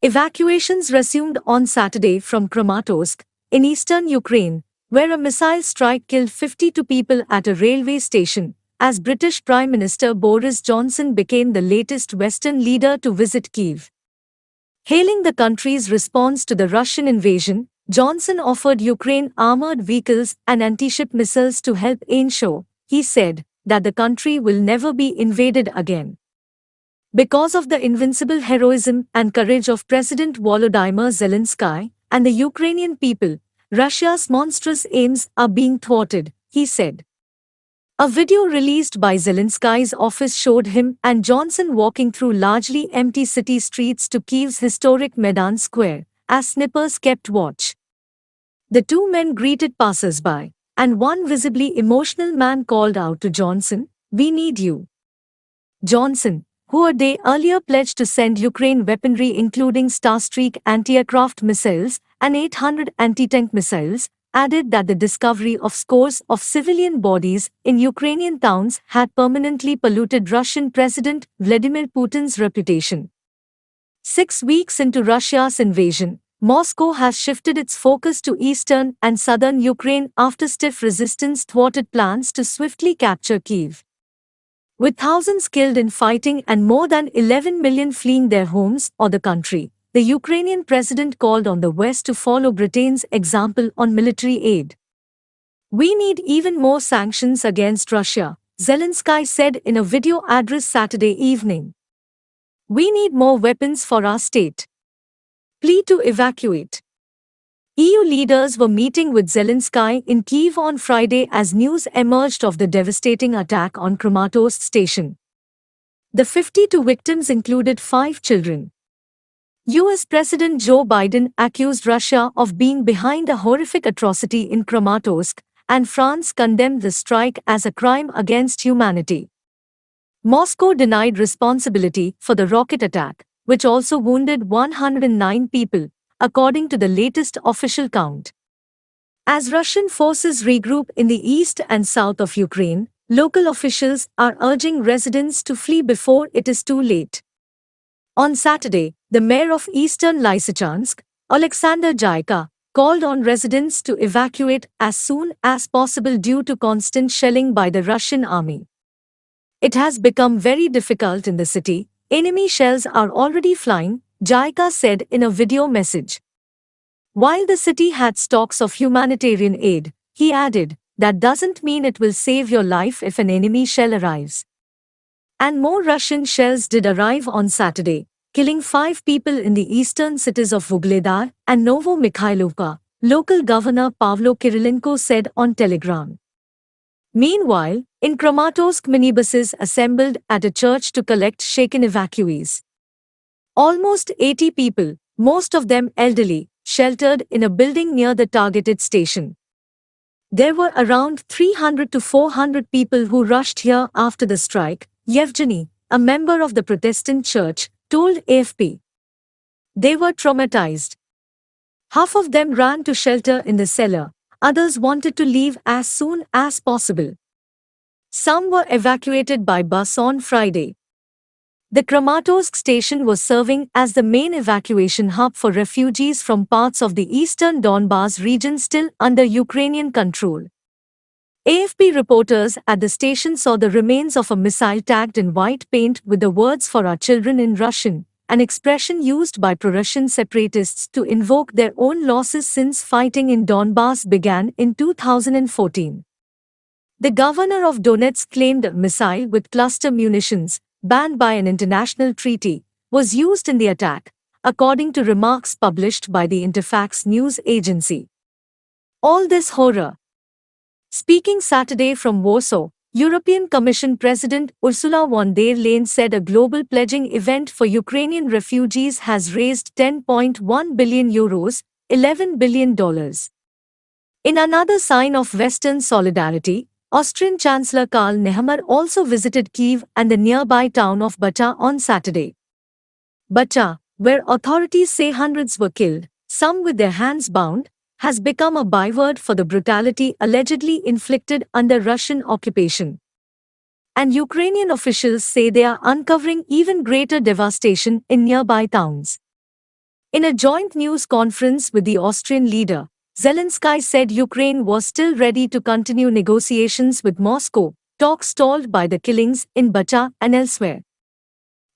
Evacuations resumed on Saturday from Kramatorsk, in eastern Ukraine, where a missile strike killed 52 people at a railway station, as British Prime Minister Boris Johnson became the latest Western leader to visit Kyiv. Hailing the country's response to the Russian invasion, Johnson offered Ukraine armoured vehicles and anti-ship missiles to help ensure, he said, that the country will never be invaded again. Because of the invincible heroism and courage of President Volodymyr Zelensky and the Ukrainian people, Russia's monstrous aims are being thwarted, he said. A video released by Zelensky's office showed him and Johnson walking through largely empty city streets to Kyiv's historic Maidan Square, as snipers kept watch. The two men greeted passers-by, and one visibly emotional man called out to Johnson, "We need you." Johnson, who a day earlier pledged to send Ukraine weaponry including Starstreak anti-aircraft missiles and 800 anti-tank missiles, added that the discovery of scores of civilian bodies in Ukrainian towns had permanently polluted Russian President Vladimir Putin's reputation. 6 weeks into Russia's invasion, Moscow has shifted its focus to eastern and southern Ukraine after stiff resistance thwarted plans to swiftly capture Kyiv. With thousands killed in fighting and more than 11 million fleeing their homes or the country, the Ukrainian president called on the West to follow Britain's example on military aid. "We need even more sanctions against Russia," Zelensky said in a video address Saturday evening. "We need more weapons for our state." Plea to evacuate. EU leaders were meeting with Zelensky in Kyiv on Friday as news emerged of the devastating attack on Kramatorsk station. The 52 victims included 5 children. US President Joe Biden accused Russia of being behind a horrific atrocity in Kramatorsk, and France condemned the strike as a crime against humanity. Moscow denied responsibility for the rocket attack, which also wounded 109 people, according to the latest official count. As Russian forces regroup in the east and south of Ukraine, local officials are urging residents to flee before it is too late. On Saturday, the mayor of eastern Lysychansk, Alexander Jaika, called on residents to evacuate as soon as possible due to constant shelling by the Russian army. "It has become very difficult in the city. Enemy shells are already flying," Jaika said in a video message. While the city had stocks of humanitarian aid, he added, "That doesn't mean it will save your life if an enemy shell arrives." And more Russian shells did arrive on Saturday, killing 5 people in the eastern cities of Vuhledar and Novo-Mikhailovka, local governor Pavlo Kirilenko said on Telegram. Meanwhile, in Kramatorsk, minibuses assembled at a church to collect shaken evacuees. Almost 80 people, most of them elderly, sheltered in a building near the targeted station. There were around 300 to 400 people who rushed here after the strike, Yevgeny, a member of the Protestant church, told AFP. They were traumatized. Half of them ran to shelter in the cellar, others wanted to leave as soon as possible. Some were evacuated by bus on Friday. The Kramatorsk station was serving as the main evacuation hub for refugees from parts of the eastern Donbas region still under Ukrainian control. AFP reporters at the station saw the remains of a missile tagged in white paint with the words "For our children" in Russian, an expression used by pro-Russian separatists to invoke their own losses since fighting in Donbas began in 2014. The governor of Donetsk claimed a missile with cluster munitions, banned by an international treaty, was used in the attack, according to remarks published by the Interfax news agency. All this horror. Speaking Saturday from Warsaw, European Commission President Ursula von der Leyen said a global pledging event for Ukrainian refugees has raised €10.1 billion, $11 billion. In another sign of Western solidarity, Austrian Chancellor Karl Nehammer also visited Kyiv and the nearby town of Bucha on Saturday. Bucha, where authorities say hundreds were killed, some with their hands bound, has become a byword for the brutality allegedly inflicted under Russian occupation. And Ukrainian officials say they are uncovering even greater devastation in nearby towns. In a joint news conference with the Austrian leader, Zelensky said Ukraine was still ready to continue negotiations with Moscow, talks stalled by the killings in Bucha and elsewhere.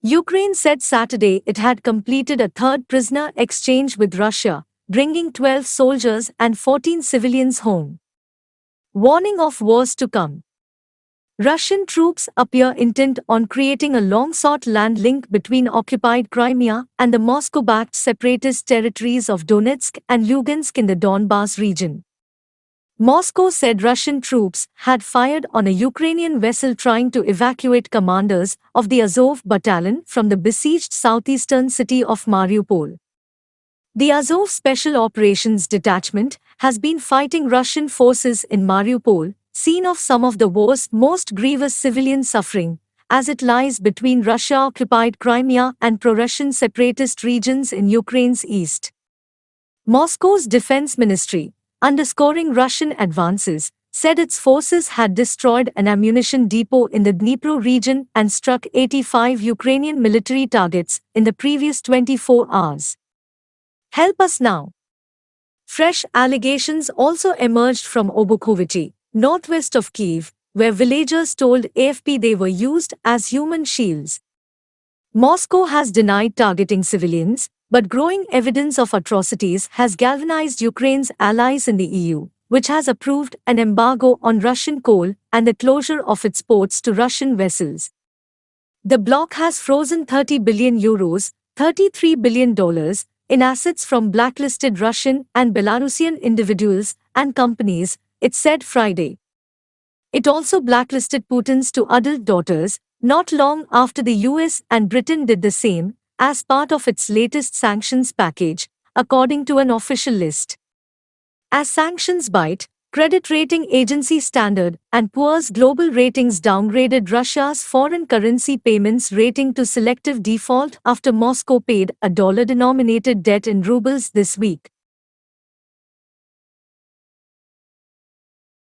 Ukraine said Saturday it had completed a third prisoner exchange with Russia, bringing 12 soldiers and 14 civilians home. Warning of wars to come. Russian troops appear intent on creating a long-sought land link between occupied Crimea and the Moscow-backed separatist territories of Donetsk and Lugansk in the Donbas region. Moscow said Russian troops had fired on a Ukrainian vessel trying to evacuate commanders of the Azov battalion from the besieged southeastern city of Mariupol. The Azov Special Operations Detachment has been fighting Russian forces in Mariupol, scene of some of the war's most grievous civilian suffering, as it lies between Russia-occupied Crimea and pro-Russian separatist regions in Ukraine's east. Moscow's defense ministry, underscoring Russian advances, said its forces had destroyed an ammunition depot in the Dnipro region and struck 85 Ukrainian military targets in the previous 24 hours. Help us now. Fresh allegations also emerged from Obukovity, northwest of Kyiv, where villagers told AFP they were used as human shields. Moscow has denied targeting civilians, but growing evidence of atrocities has galvanized Ukraine's allies in the EU, which has approved an embargo on Russian coal and the closure of its ports to Russian vessels. The bloc has frozen €30 billion, $33 billion, in assets from blacklisted Russian and Belarusian individuals and companies, it said Friday. It also blacklisted Putin's two adult daughters, not long after the US and Britain did the same, as part of its latest sanctions package, according to an official list. As sanctions bite, credit rating agency Standard & Poor's Global Ratings downgraded Russia's foreign currency payments rating to selective default after Moscow paid a dollar-denominated debt in rubles this week.